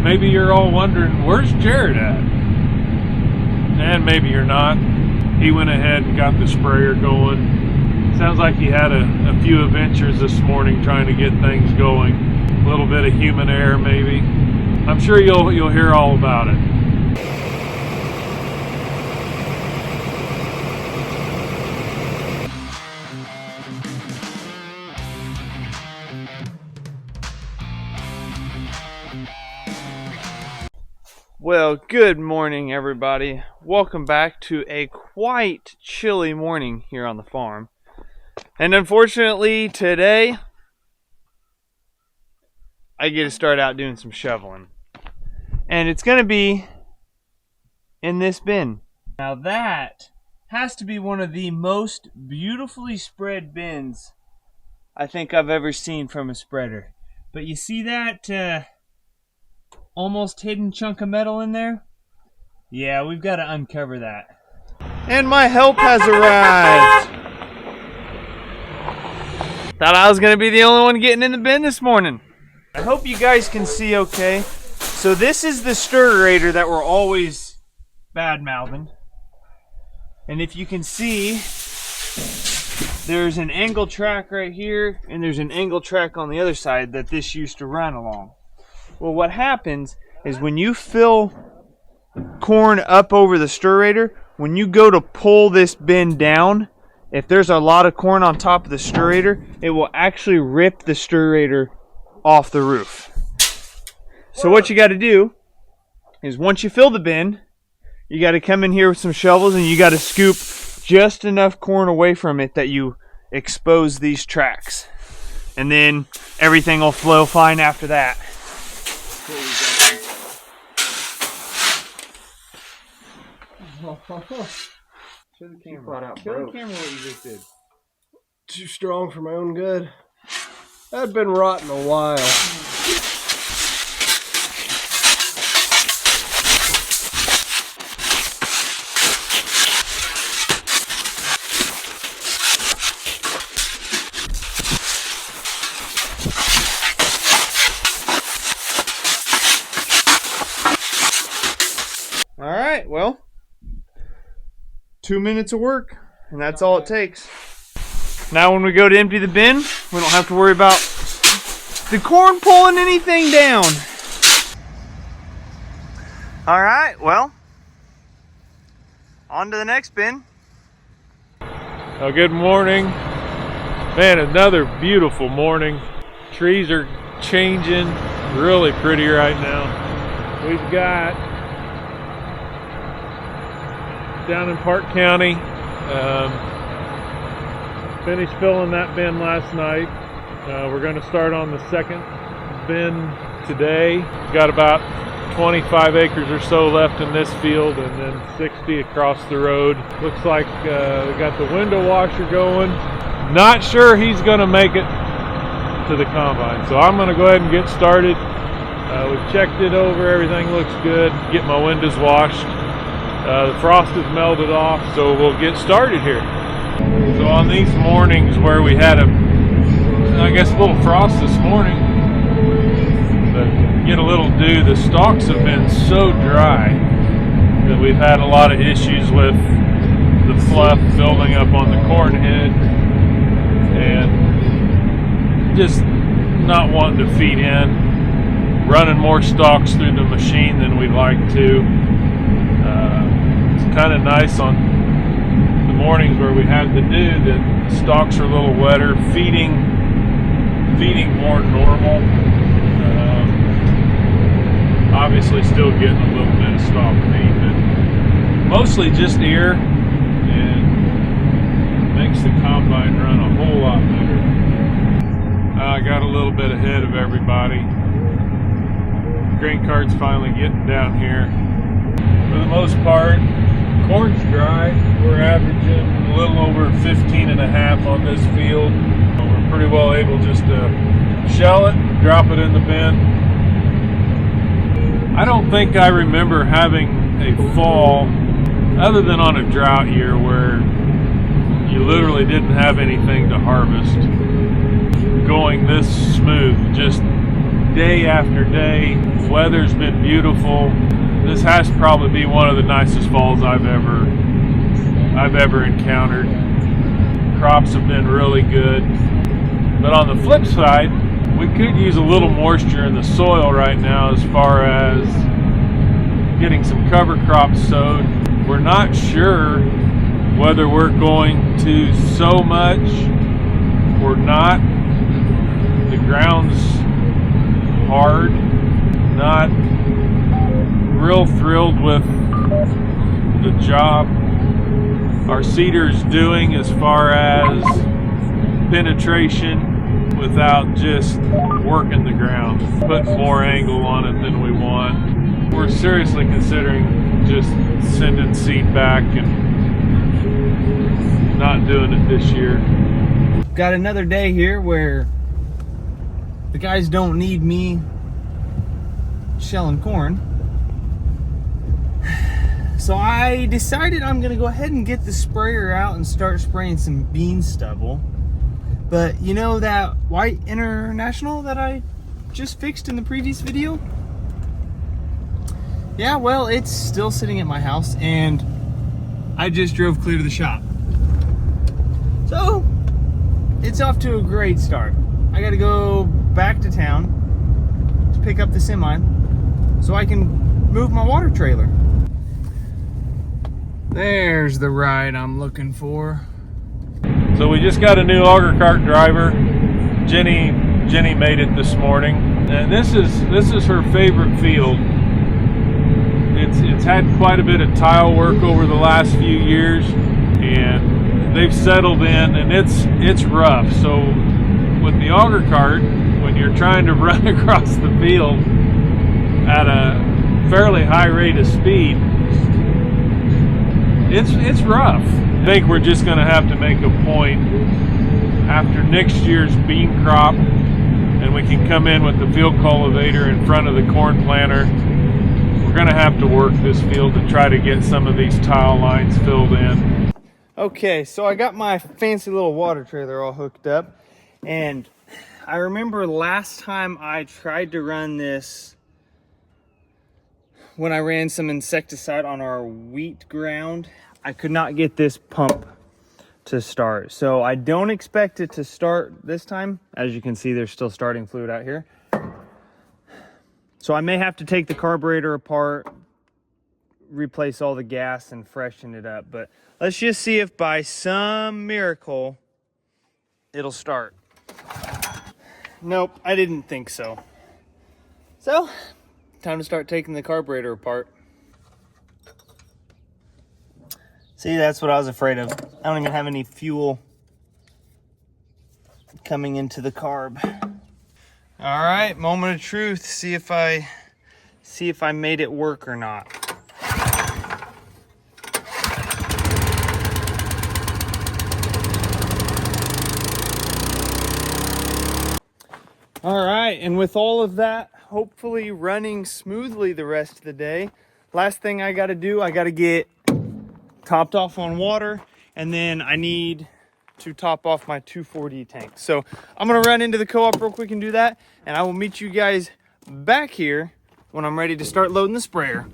maybe you're all wondering, where's Jared at? And maybe you're not. He went ahead and got the sprayer going. Sounds like he had a few adventures this morning trying to get things going. A little bit of human error maybe. I'm sure you'll hear all about it. Well, good morning, everybody. Welcome back to a quite chilly morning here on the farm. And unfortunately, today, I get to start out doing some shoveling. And it's going to be in this bin. Now that has to be one of the most beautifully spread bins I think I've ever seen from a spreader. But you see that almost hidden chunk of metal in there? Yeah, we've got to uncover that. And my help has arrived. Thought I was going to be the only one getting in the bin this morning. I hope you guys can see okay. So this is the Stirator that we're always bad-mouthing. And if you can see, there's an angle track right here, and there's an angle track on the other side that this used to run along. Well, what happens is when you fill corn up over the Stirator, when you go to pull this bin down, if there's a lot of corn on top of the Stirator, it will actually rip the Stirator off the roof. So what you got to do is once you fill the bin, you got to come in here with some shovels and you got to scoop just enough corn away from it that you expose these tracks. And then everything will flow fine after that. Show the camera. Show the camera what you just did. Too strong for my own good. I'd been rotting a while. Alright, well, 2 minutes of work, and that's all it takes. Now when we go to empty the bin, we don't have to worry about the corn pulling anything down. Alright, well, on to the next bin. Oh, good morning. Man, another beautiful morning. Trees are changing, really pretty right now. We've got down in Park County, finished filling that bin last night. We're going to start on the second bin today. Got about 25 acres or so left in this field and then 60 across the road. Looks like we got the window washer going. Not sure he's going to make it to the combine, so I'm going to go ahead and get started. We've checked it over, everything looks good. Get my windows washed. The frost has melted off, so we'll get started here. So on these mornings where we had a little frost this morning, but get a little dew, the stalks have been so dry that we've had a lot of issues with the fluff building up on the corn head and just not wanting to feed in, running more stalks through the machine than we'd like to. Kind of nice on the mornings where we have the dew that the stalks are a little wetter, feeding more normal. Obviously still getting a little bit of stalk feed, but mostly just ear, and makes the combine run a whole lot better. I got a little bit ahead of everybody. Grain cart's finally getting down here. For the most part, corn's dry. We're averaging a little over 15.5 on this field. We're pretty well able just to shell it, drop it in the bin. I don't think I remember having a fall, other than on a drought year where you literally didn't have anything to harvest, going this smooth. Just day after day. Weather's been beautiful. This has to probably be one of the nicest falls I've ever encountered. Crops have been really good. But on the flip side, we could use a little moisture in the soil right now as far as getting some cover crops sowed. We're not sure whether we're going to sow much or not. The ground's hard. Not real thrilled with the job our seeder's doing as far as penetration without just working the ground, putting more angle on it than we want. We're seriously considering just sending seed back and not doing it this year. Got another day here where the guys don't need me shelling corn. So I decided I'm gonna go ahead and get the sprayer out and start spraying some bean stubble. But you know that white International that I just fixed in the previous video? Yeah, well, it's still sitting at my house and I just drove clear to the shop. So, it's off to a great start. I gotta go back to town to pick up the semi so I can move my water trailer. There's the ride I'm looking for. So we just got a new auger cart driver. Jenny made it this morning, and this is her favorite field. It's had quite a bit of tile work over the last few years, and they've settled in, and it's rough. So with the auger cart, when you're trying to run across the field at a fairly high rate of speed, it's rough. I think we're just going to have to make a point after next year's bean crop, and we can come in with the field cultivator in front of the corn planter. We're going to have to work this field to try to get some of these tile lines filled in. Okay, so I got my fancy little water trailer all hooked up, and I remember last time I tried to run this when I ran some insecticide on our wheat ground. I could not get this pump to start. So I don't expect it to start this time. As you can see, there's still starting fluid out here. So I may have to take the carburetor apart, replace all the gas and freshen it up. But let's just see if by some miracle it'll start. Nope, I didn't think so. So, time to start taking the carburetor apart. See, that's what I was afraid of. I don't even have any fuel coming into the carb. All right, moment of truth. See if I made it work or not. All right, and with all of that hopefully running smoothly the rest of the day, last thing I got to do, I got to get topped off on water, and then I need to top off my 240 tank. So I'm gonna run into the co-op real quick and do that, and I will meet you guys back here when I'm ready to start loading the sprayer.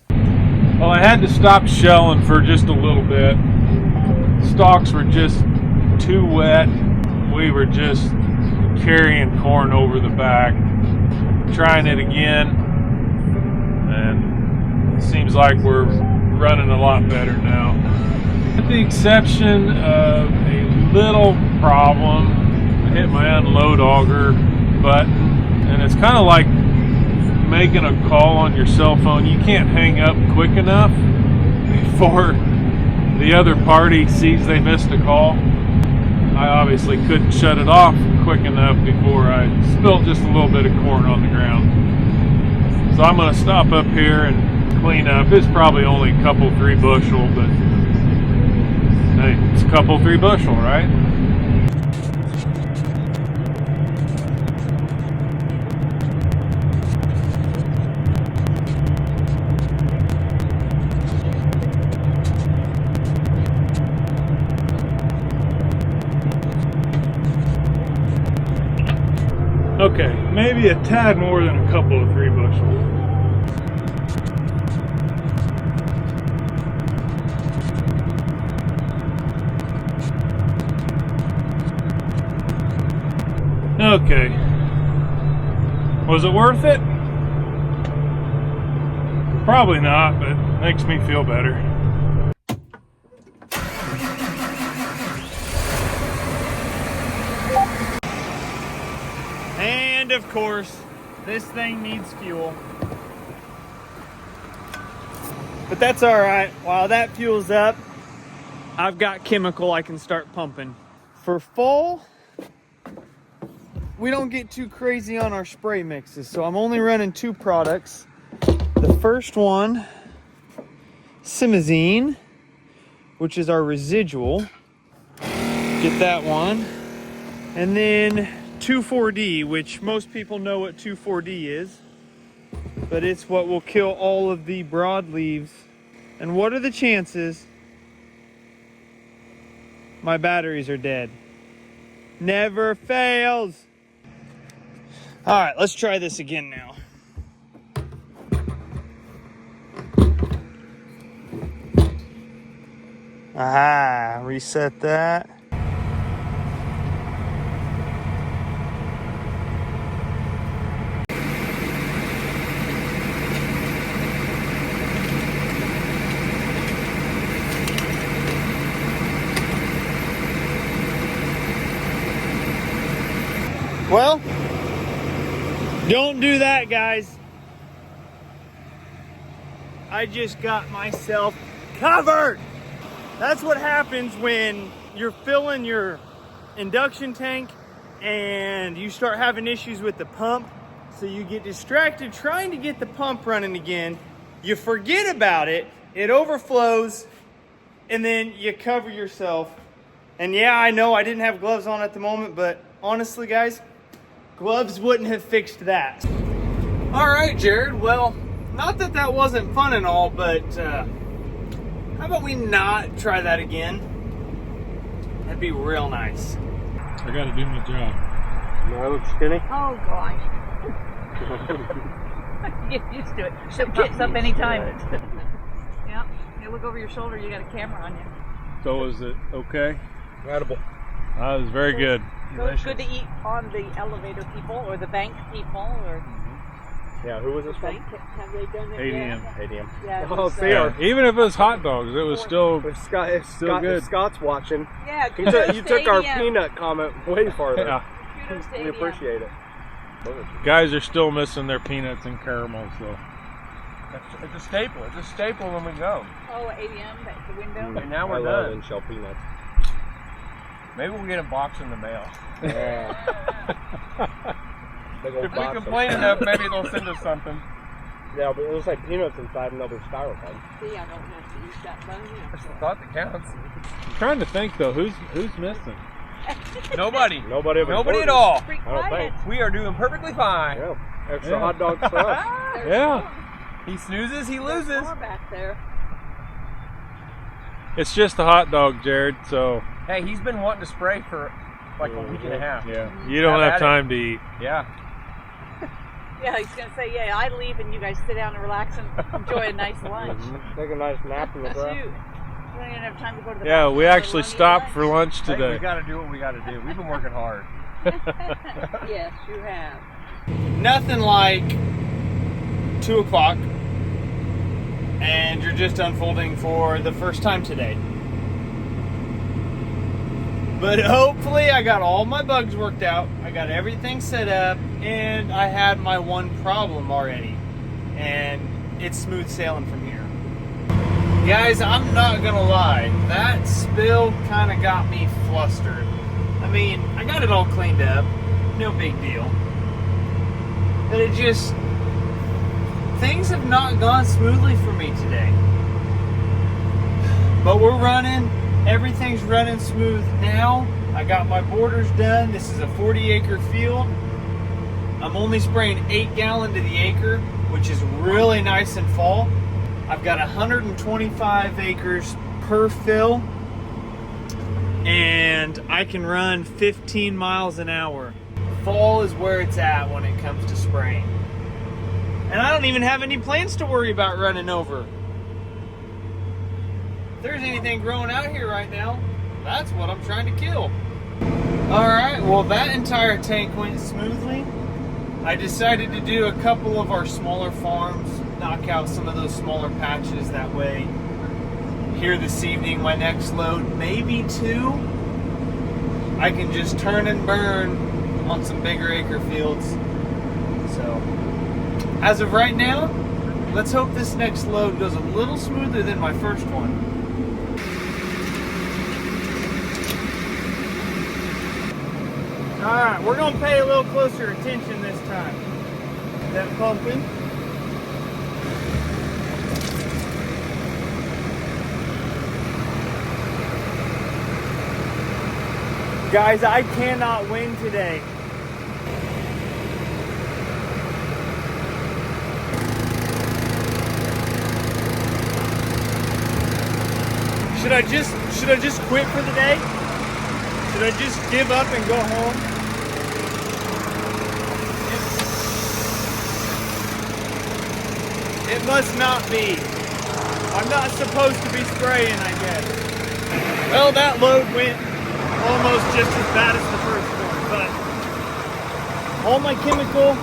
Well, I had to stop shelling for just a little bit. Stalks were just too wet. We were just carrying corn over the back. Trying it again, and it seems like we're running a lot better now. With the exception of a little problem, I hit my unload auger button, and it's kind of like making a call on your cell phone. You can't hang up quick enough before the other party sees they missed a call. I obviously couldn't shut it off quick enough before I spilled just a little bit of corn on the ground. So I'm going to stop up here and clean up. It's probably only a couple, 3 bushel, but hey, it's a couple, 3 bushel, right? Okay, maybe a tad more than a couple of 3 bushels. Okay. Was it worth it? Probably not, but it makes me feel better. And of course, this thing needs fuel. But that's all right. While that fuel's up, I've got chemical I can start pumping. For fall, we don't get too crazy on our spray mixes, so I'm only running 2 products. The first one, Simazine, which is our residual. Get that one. And then 2,4-D, which most people know what 2,4-D is, but it's what will kill all of the broadleaves. And what are the chances my batteries are dead? Never fails. All right, let's try this again now. Aha, reset that. Well, don't do that, guys. I just got myself covered. That's what happens when you're filling your induction tank and you start having issues with the pump. So you get distracted trying to get the pump running again. You forget about it, it overflows, and then you cover yourself. And yeah, I know I didn't have gloves on at the moment, but honestly, guys, gloves wouldn't have fixed that. All right, Jared, well, not that that wasn't fun and all, but how about we not try that again? That'd be real nice. I gotta do my job. No, I'm just kidding. Oh, gosh. Get used to it. She'll pops up anytime. Yep. You look over your shoulder, you got a camera on you. So is it okay? Edible. That was very good. So it's good to eat on the elevator people or the bank people or Yeah, who was this from? bank. Have they done it ADM. yet? ADM. Yeah. it Oh, was, they are. Even if it was hot dogs, it was still If Scott, good. if Scott's watching, Yeah. you kudos took, you to took our ADM. peanut comment way farther. yeah. Kudos to We ADM. appreciate it. Guys are still missing their peanuts and caramel, so It's a staple. It's a staple when we go. Oh, ADM at the window. And now I we're love done. shell peanuts. Maybe we'll get a box in the mail. Yeah. Big old If we box of- complain enough, maybe they'll send us something. Yeah, but it looks like peanuts inside and they'll be styrofoam. See, I don't have to use that bone. That's the thought that counts. I'm trying to think though, who's missing? Nobody. Nobody of Nobody at importance. all. Pretty I don't quiet. think. We are doing perfectly fine. Yeah. Extra Yeah. hot dogs for us. There's Yeah. He snoozes, he There's loses. more back there. It's just a hot dog, Jared, so Hey, he's been wanting to spray for like a week and a half. yeah. You don't Have have at it. time to eat. Yeah. Yeah, he's gonna say, yeah, I leave and you guys sit down and relax and enjoy a nice lunch. Take a nice nap in the Shoot. grass. You don't even have time to go to the Yeah, bathroom. we You actually wanna eat stopped for lunch Hey, we today. gotta do what we gotta do. We've been working hard. Yes, you have. Nothing like 2 o'clock and you're just unfolding for the first time today. But hopefully I got all my bugs worked out, I got everything set up, and I had my one problem already. And it's smooth sailing from here. Guys, I'm not gonna lie, that spill kind of got me flustered. I mean, I got it all cleaned up, no big deal. But it just, things have not gone smoothly for me today. But we're running, everything's running smooth now. I got my borders done. This is a 40-acre field. I'm only spraying 8 gallon to the acre, which is really nice in fall. I've got 125 acres per fill, and I can run 15 miles an hour. fall is where it's at when it comes to spraying. And I don't even have any plants to worry about running over. If there's anything growing out here right now, that's what I'm trying to kill. Alright, well that entire tank went smoothly. I decided to do a couple of our smaller farms, knock out some of those smaller patches. That way, here this evening, my next load, maybe 2, I can just turn and burn on some bigger acre fields. So, as of right now, let's hope this next load goes a little smoother than my first one. Alright, we're going to pay a little closer attention this time. Is that pumping? Guys, I cannot win today. Should I just quit for the day? Should I just give up and go home? It must not be. I'm not supposed to be spraying, I guess. Well, that load went almost just as bad as the first one, but all my chemical,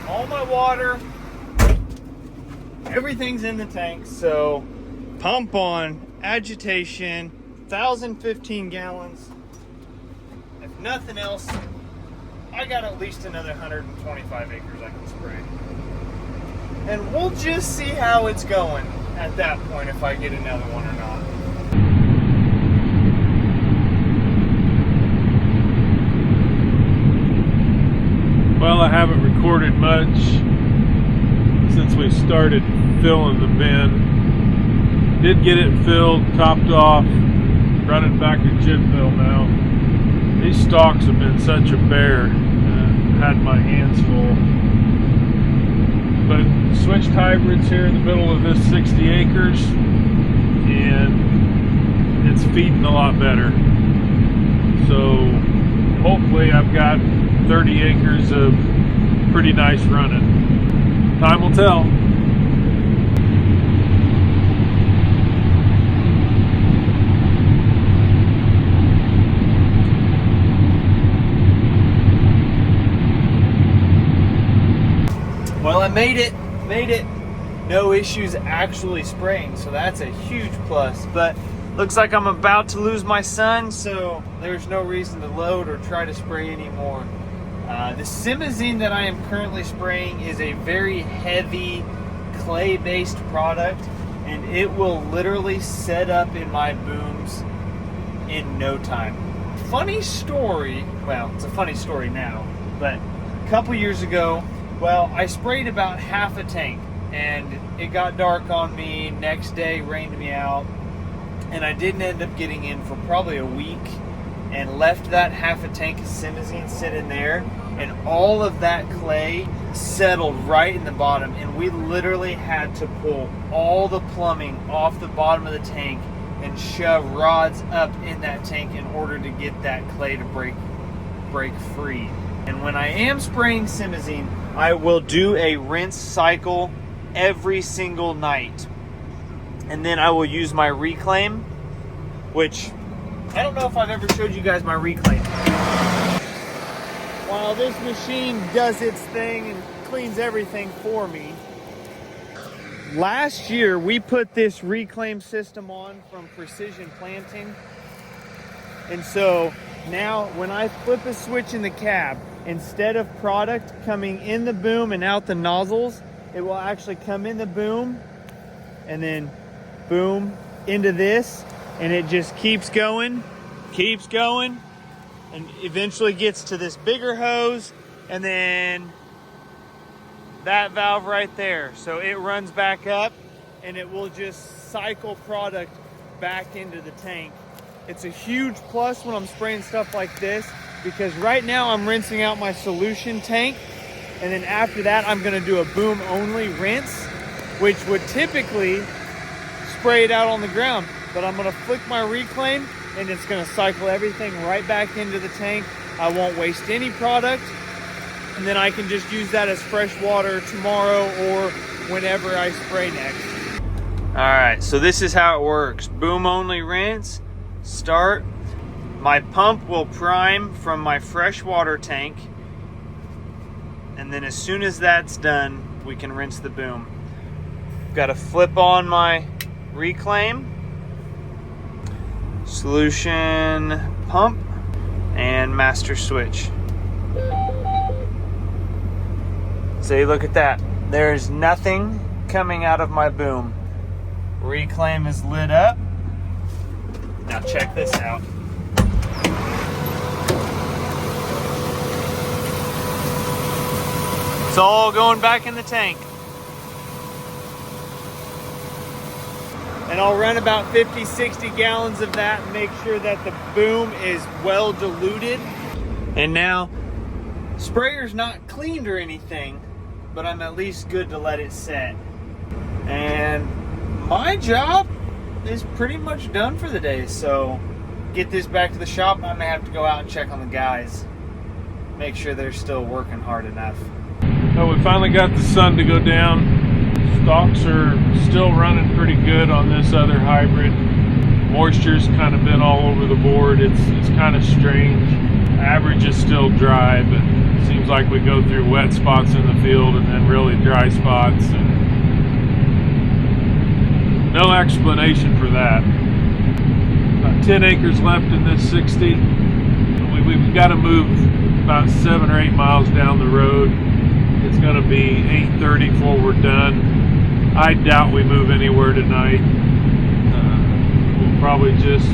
all my water, everything's in the tank, so pump on, agitation, 1,015 gallons. If nothing else, I got at least another 125 acres I can spray. And we'll just see how it's going at that point, if I get another one or not. Well, I haven't recorded much since we started filling the bin. Did get it filled, topped off, running back to Jimville now. These stalks have been such a bear. Had my hands full. But switched hybrids here in the middle of this 60 acres, and it's feeding a lot better. So hopefully I've got 30 acres of pretty nice running. Time will tell. Well, I made it. No issues actually spraying, so that's a huge plus. But looks like I'm about to lose my son, so there's no reason to load or try to spray anymore. The Simazine that I am currently spraying is a very heavy clay-based product, and it will literally set up in my booms in no time. Funny story, well, it's a funny story now, but a couple years ago, well, I sprayed about half a tank, and it got dark on me. Next day, rained me out, and I didn't end up getting in for probably a week, and left that half a tank of Simazine sitting there, and all of that clay settled right in the bottom, and we literally had to pull all the plumbing off the bottom of the tank and shove rods up in that tank in order to get that clay to break free. And when I am spraying Simazine, I will do a rinse cycle every single night. And then I will use my reclaim, which I don't know if I've ever showed you guys my reclaim. While this machine does its thing and cleans everything for me, last year we put this reclaim system on from Precision Planting. And so now when I flip a switch in the cab, instead of product coming in the boom and out the nozzles, it will actually come in the boom and then boom into this, and it just keeps going, and eventually gets to this bigger hose, and then that valve right there. So it runs back up, and it will just cycle product back into the tank. It's a huge plus when I'm spraying stuff like this, because right now I'm rinsing out my solution tank, and then after that I'm gonna do a boom only rinse, which would typically spray it out on the ground, but I'm gonna flick my reclaim and it's gonna cycle everything right back into the tank I won't waste any product, and then I can just use that as fresh water tomorrow or whenever I spray next. All right, so this is how it works. Boom only rinse, start. My pump will prime from my fresh water tank, and then as soon as that's done, we can rinse the boom. Got to flip on my reclaim, solution pump, and master switch. See, look at that. There's nothing coming out of my boom. Reclaim is lit up. Now check this out. It's all going back in the tank. And I'll run about 50, 60 gallons of that and make sure that the boom is well diluted. And now, sprayer's not cleaned or anything, but I'm at least good to let it set. And my job is pretty much done for the day, so get this back to the shop. I may have to go out and check on the guys, make sure they're still working hard enough. Well, we finally got the sun to go down. Stalks are still running pretty good on this other hybrid. Moisture's kind of been all over the board. It's kind of strange. Average is still dry, but it seems like we go through wet spots in the field and then really dry spots. And no explanation for that. About 10 acres left in this 60. We've got to move about 7 or 8 miles down the road. It's going to be 8:30 before we're done. I doubt we move anywhere tonight. We'll probably just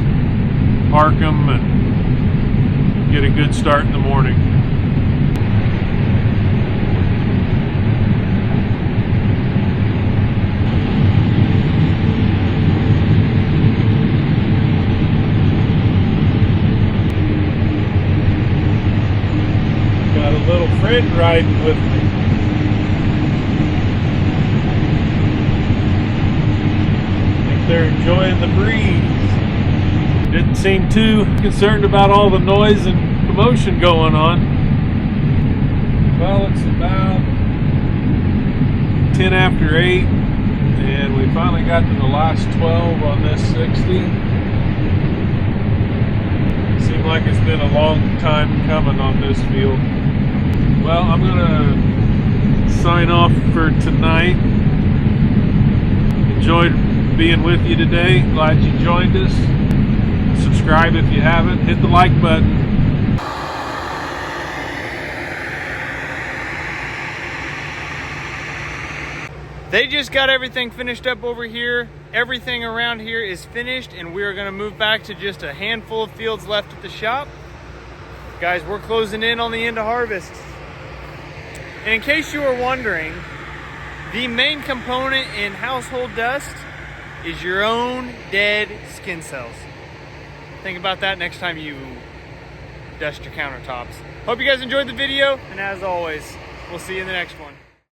park them and get a good start in the morning. Got a little friend riding with me. They're enjoying the breeze. Didn't seem too concerned about all the noise and commotion going on. Well, it's about 10 after 8, and we finally got to the last 12 on this 60. Seemed like it's been a long time coming on this field. Well, I'm gonna sign off for tonight. Enjoyed being with you today. Glad you joined us. Subscribe if you haven't. Hit the like button. They just got everything finished up over here. Everything around here is finished, and we are going to move back to just a handful of fields left at the shop. Guys, we're closing in on the end of harvest. And in case you were wondering, the main component in household dust is your own dead skin cells. Think about that next time you dust your countertops. Hope you guys enjoyed the video, and as always, we'll see you in the next one.